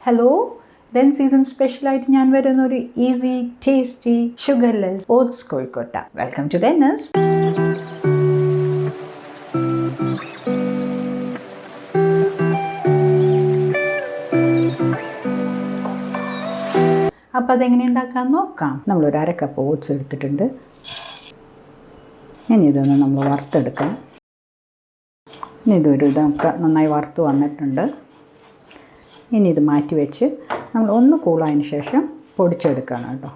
Hello, Wren season സ്പെഷ്യലായിട്ട് ഞാൻ വരുന്ന ഒരു easy tasty sugarless oats kozhukkatta. Welcome to Rennas. അപ്പോൾ അതെങ്ങനെ ഉണ്ടാക്കാൻ നോക്കാം. നമ്മളൊരു 1/2 കപ്പ് ഓട്സ് എടുത്തിട്ടുണ്ട്. ഇനി ഇതൊന്ന് നമ്മൾ വറുത്തെടുക്കാം. ഇനി ഇതൊക്കെ നന്നായി വറുത്ത് വന്നിട്ടുണ്ട്. ഇനി ഇത് മാറ്റി വെച്ച് നമ്മൾ ഒന്ന് കൂളായതിന് ശേഷം പൊടിച്ചെടുക്കണം കേട്ടോ.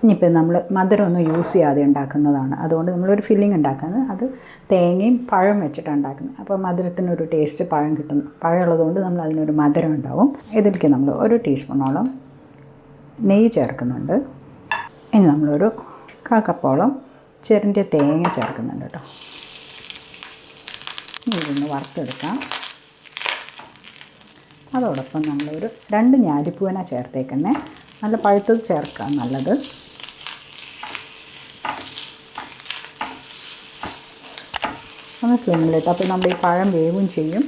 ഇനിയിപ്പോൾ നമ്മൾ മധുരമൊന്നും യൂസ് ചെയ്യാതെ ഉണ്ടാക്കുന്നതാണ്. അതുകൊണ്ട് നമ്മളൊരു ഫില്ലിംഗ് ഉണ്ടാക്കുന്നത് അത് തേങ്ങയും പഴം വെച്ചിട്ടാണ് ഉണ്ടാക്കുന്നത്. അപ്പോൾ മധുരത്തിനൊരു ടേസ്റ്റ് പഴം കിട്ടുന്നു. പഴം ഉള്ളതുകൊണ്ട് നമ്മൾ അതിനൊരു മധുരം ഉണ്ടാവും. ഇതിലേക്ക് നമ്മൾ 1 ടീസ്പൂണോളം നെയ്യ് ചേർക്കുന്നുണ്ട്. ഇനി നമ്മളൊരു 1/4 കപ്പോളം ചെറിയ തേങ്ങ ചേർക്കുന്നുണ്ട് കേട്ടോ. ഇതൊന്ന് വറുത്തെടുക്കാം. അതോടൊപ്പം നമ്മളൊരു 2 ഞാലിപ്പൂവന ചേർത്തേക്കണേ. നല്ല പഴുത്തത് ചേർക്കാം, നല്ലത്. ഒന്ന് സ്ലിമ്മിലിട്ട്, അപ്പോൾ നമ്മുടെ ഈ പഴം വേവും ചെയ്യും.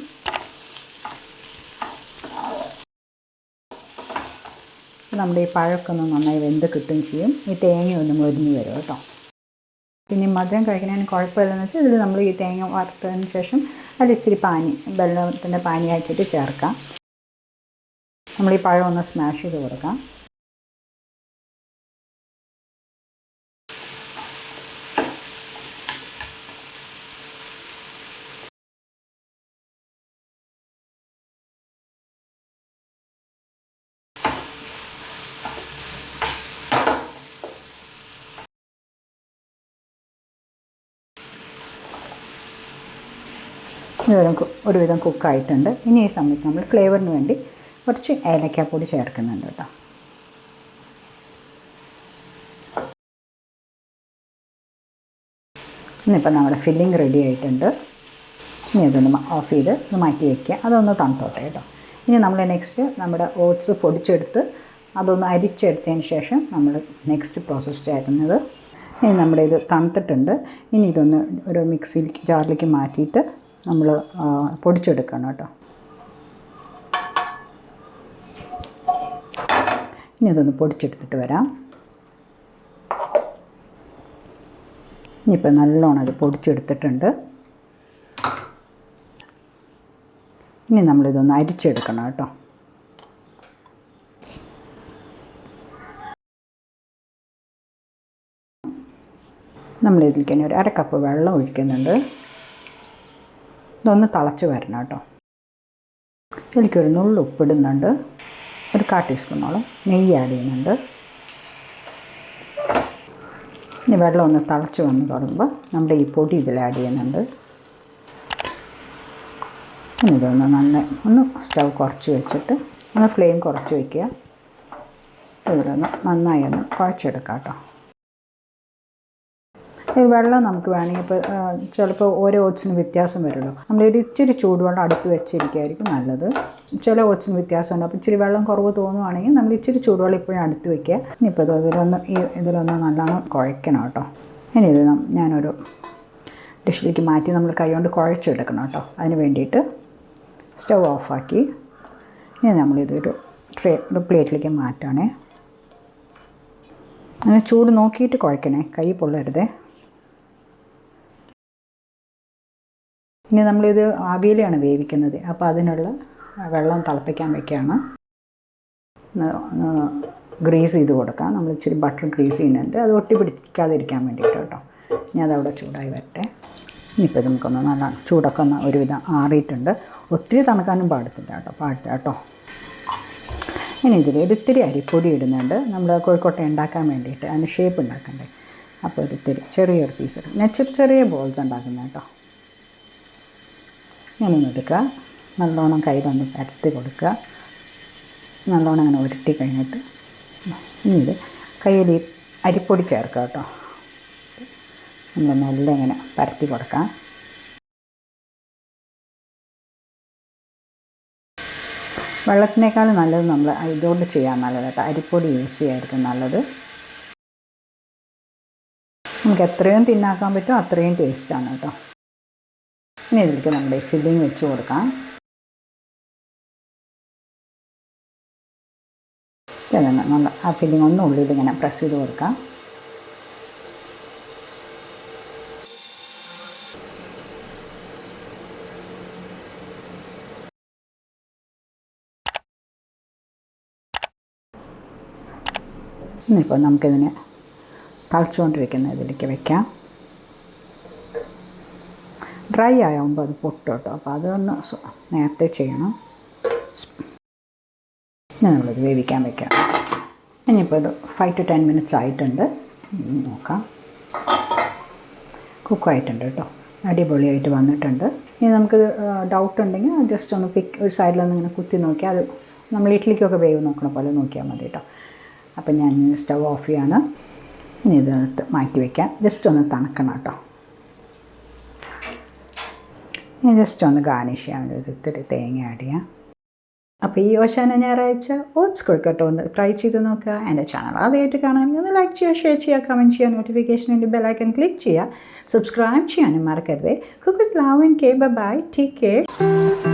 നമ്മുടെ ഈ പഴമൊക്കെ ഒന്ന് നന്നായി വെന്ത് കിട്ടുകയും ചെയ്യും. ഈ തേങ്ങയൊന്ന് മൊരിഞ്ഞ് വരും കേട്ടോ. പിന്നെ മധുരം കഴിക്കുന്നതിന് കുഴപ്പമില്ലെന്ന് വെച്ചാൽ ഇതിൽ നമ്മൾ ഈ തേങ്ങ വറുത്തതിന് ശേഷം അതിൽ ഇച്ചിരി വെള്ളത്തിൻ്റെ പാനിയാക്കിയിട്ട് ചേർക്കാം. നമ്മൾ ഈ പഴം ഒന്ന് സ്മാഷ് ചെയ്ത് കൊടുക്കാം. ഒരുവിധം കുക്കായിട്ടുണ്ട്. ഇനി ഈ സമയത്ത് നമ്മൾ ഫ്ലേവറിന് വേണ്ടി കുറച്ച് ഏലക്കാപ്പൊടി ചേർക്കുന്നുണ്ട് കേട്ടോ. ഇന്നിപ്പോൾ നമ്മുടെ ഫില്ലിംഗ് റെഡി ആയിട്ടുണ്ട്. ഇനി അതൊന്ന് ഓഫ് ചെയ്ത് ഒന്ന് മാറ്റി വയ്ക്കുക. അതൊന്ന് തണുത്തോട്ടെ കേട്ടോ. ഇനി നമ്മൾ നെക്സ്റ്റ് നമ്മുടെ ഓട്സ് പൊടിച്ചെടുത്ത് അതൊന്ന് അരിച്ചെടുത്തതിന് ശേഷം നമ്മൾ നെക്സ്റ്റ് പ്രോസസ്സ് ചേർക്കുന്നത്. ഇനി നമ്മുടെ ഇത് തണുത്തിട്ടുണ്ട്. ഇനി ഇതൊന്ന് ഒരു മിക്സി ജാറിലേക്ക് മാറ്റിയിട്ട് നമ്മൾ പൊടിച്ചെടുക്കണം കേട്ടോ. ഇനി ഇതൊന്ന് പൊടിച്ചെടുത്തിട്ട് വരാം. ഇനിയിപ്പോൾ നല്ലോണം അത് പൊടിച്ചെടുത്തിട്ടുണ്ട്. ഇനി നമ്മളിതൊന്ന് അരിച്ചെടുക്കണം കേട്ടോ. നമ്മളിതിലേക്ക് തന്നെ ഒരു 1/2 കപ്പ് വെള്ളം ഒഴിക്കുന്നുണ്ട്. ഇതൊന്ന് തിളച്ച് വരണം കേട്ടോ. ഇതിലേക്കൊരു നുള്ളു ഉപ്പിടുന്നുണ്ട്. ഒരു 1/4 ടീസ്പൂണോളം നെയ്യ് ആഡ് ചെയ്യുന്നുണ്ട്. ഇനി വെള്ളം ഒന്ന് തിളച്ച് വന്ന് തുടങ്ങുമ്പോൾ നമ്മുടെ ഈ പൊടി ഇതിൽ ആഡ് ചെയ്യുന്നുണ്ട്. ഇനി ഇതൊന്ന് ഒന്ന് സ്റ്റവ് കുറച്ച് വെച്ചിട്ട് ഒന്ന് ഫ്ലെയിം കുറച്ച് വയ്ക്കുക. ഇതിലൊന്ന് നന്നായി ഒന്ന് കുഴച്ചെടുക്കാം കേട്ടോ. ഈ വെള്ളം നമുക്ക് വേണമെങ്കിൽ ഇപ്പോൾ ചിലപ്പോൾ ഓരോ ഓട്സിന് വ്യത്യാസം വരുമല്ലോ. നമ്മളൊരു ഇച്ചിരി ചൂടുവെള്ളം അടുത്ത് വെച്ചിരിക്കുകയായിരിക്കും നല്ലത്. ചില ഓട്സിന് വ്യത്യാസമുണ്ട്. അപ്പോൾ ഇച്ചിരി വെള്ളം കുറവ് തോന്നുവാണെങ്കിൽ നമ്മൾ ഇച്ചിരി ചൂടുവെള്ളം ഇപ്പോഴും അടുത്ത് വയ്ക്കുക. ഇനിയിപ്പോൾ ഇതിലൊന്ന് നല്ലോണം കുഴയ്ക്കണം കേട്ടോ. ഇനി ഇത് ഞാനൊരു ഡിഷിലേക്ക് മാറ്റി നമ്മൾ കൈ കൊണ്ട് കുഴച്ചെടുക്കണം കേട്ടോ. അതിന് വേണ്ടിയിട്ട് സ്റ്റവ് ഓഫാക്കി ഇനി നമ്മളിതൊരു പ്ലേറ്റിലേക്ക് മാറ്റണേ. അങ്ങനെ ചൂട് നോക്കിയിട്ട് കുഴക്കണേ, കൈ പൊള്ളരുതേ. ഇനി നമ്മളിത് ആവിയിലാണ് വേവിക്കുന്നത്. അപ്പോൾ അതിനുള്ള വെള്ളം തിളപ്പിക്കാൻ വയ്ക്കുകയാണ്. ഗ്രീസ് ചെയ്ത് കൊടുക്കാം. നമ്മൾ ഇച്ചിരി ബട്ടർ ഗ്രീസ് ചെയ്യുന്നുണ്ട്, അത് ഒട്ടി പിടിക്കാതിരിക്കാൻ വേണ്ടിയിട്ട് കേട്ടോ. ഇനി അതവിടെ ചൂടായി വരട്ടെ. ഇനിയിപ്പോൾ നമുക്കൊന്ന് നല്ല ചൂടൊക്കെ ഒന്ന് ഒരുവിധം ആറിയിട്ടുണ്ട്. ഒത്തിരി തണുക്കാനും പാടില്ല കേട്ടോ. ഇനി ഇതിൽ ഒരിത്തിരി അരിപ്പൊടി ഇടുന്നുണ്ട്. നമ്മൾ കോഴിക്കോട്ട ഉണ്ടാക്കാൻ വേണ്ടിയിട്ട് അതിന് ഷേപ്പ് ഉണ്ടാക്കണ്ടേ. അപ്പോൾ ഒരിത്തിരി ചെറിയൊരു പീസ് ഇടും. ഞാൻ ചെറിയ ബോൾസ് ഉണ്ടാക്കുന്നത് കേട്ടോ. ഇങ്ങനെ എടുക്കുക, നല്ലോണം കയ്യിലൊന്ന് പരത്തി കൊടുക്കുക. നല്ലോണം അങ്ങനെ ഉരുട്ടി കഴിഞ്ഞിട്ട് ഇനി ഇത് കയ്യിൽ അരിപ്പൊടി ചേർക്കുക കേട്ടോ. നമ്മൾ മെല്ലെ ഇങ്ങനെ പരത്തി കൊടുക്കാം. വെള്ളത്തിനേക്കാളും നല്ലത് നമ്മൾ ഇതുകൊണ്ട് ചെയ്യാൻ നല്ലത് കേട്ടോ. അരിപ്പൊടി യൂസ് ചെയ്യായിരിക്കും നല്ലത്. നമുക്ക് എത്രയും തിന്നാക്കാൻ പറ്റുമോ അത്രയും ടേസ്റ്റാണ് കേട്ടോ. ഇനി ഇതിലേക്ക് നമ്മുടെ ഫില്ലിങ് വെച്ച് കൊടുക്കാം. ഇതന്നെ നല്ല ആ ഫില്ലിംഗ് ഒന്ന് ഉള്ളിൽ ഇങ്ങനെ പ്രസ് ചെയ്ത് കൊടുക്കാം. ഇനിയിപ്പോൾ നമുക്കിതിനെ തളിച്ചുകൊണ്ടിരിക്കുന്ന ഇതിലേക്ക് വെക്കാം. ഡ്രൈ ആകുമ്പോൾ അത് പൊട്ടും കേട്ടോ, അപ്പോൾ അതൊന്ന് നേരത്തെ ചെയ്യണം. ഇനി നമ്മളിത് വേവിക്കാൻ വെക്കാം. ഇനിയിപ്പോൾ ഇത് 5 to 10 minutes ആയിട്ടുണ്ട്. നോക്കാം, കുക്കായിട്ടുണ്ട് കേട്ടോ, അടിപൊളിയായിട്ട് വന്നിട്ടുണ്ട്. ഇനി നമുക്കിത് ഡൗട്ട് ഉണ്ടെങ്കിൽ ജസ്റ്റ് ഒന്ന് ഒരു സൈഡിലൊന്ന് ഇങ്ങനെ കുത്തി നോക്കിയാൽ അത് നമ്മൾ ഇഡ്ഡലിക്കൊക്കെ വേവ് നോക്കണ പോലെ നോക്കിയാൽ മതി കേട്ടോ. അപ്പം ഞാൻ സ്റ്റവ് ഓഫ് ചെയ്യാണ്. ഇനി ഇതിനകത്ത് മാറ്റി വയ്ക്കാം. ജസ്റ്റ് ഒന്ന് തണുക്കണം കേട്ടോ. ഇനി ജസ്റ്റ് ഒന്ന് ഗാർണിഷ് ചെയ്യാൻ വേണ്ടി ഇത്തിരി തേങ്ങ ആഡ് ചെയ്യാം. അപ്പോൾ ഈ ഓശാന ഞായറാഴ്ച ഓട്സ് കൊഴുക്കട്ട ഒന്ന് ട്രൈ ചെയ്ത് നോക്കുക. എൻ്റെ ചാനൽ ആദ്യമായിട്ട് കാണാമെങ്കിൽ ഒന്ന് ലൈക്ക് ചെയ്യുക, ഷെയർ ചെയ്യുക, കമൻറ്റ് ചെയ്യുക, നോട്ടിഫിക്കേഷൻ വേണ്ടി ബെല്ലൈക്കൺ ക്ലിക്ക് ചെയ്യുക, സബ്സ്ക്രൈബ് ചെയ്യാനും മറക്കരുത്. Cook with love and care. Bye, take care.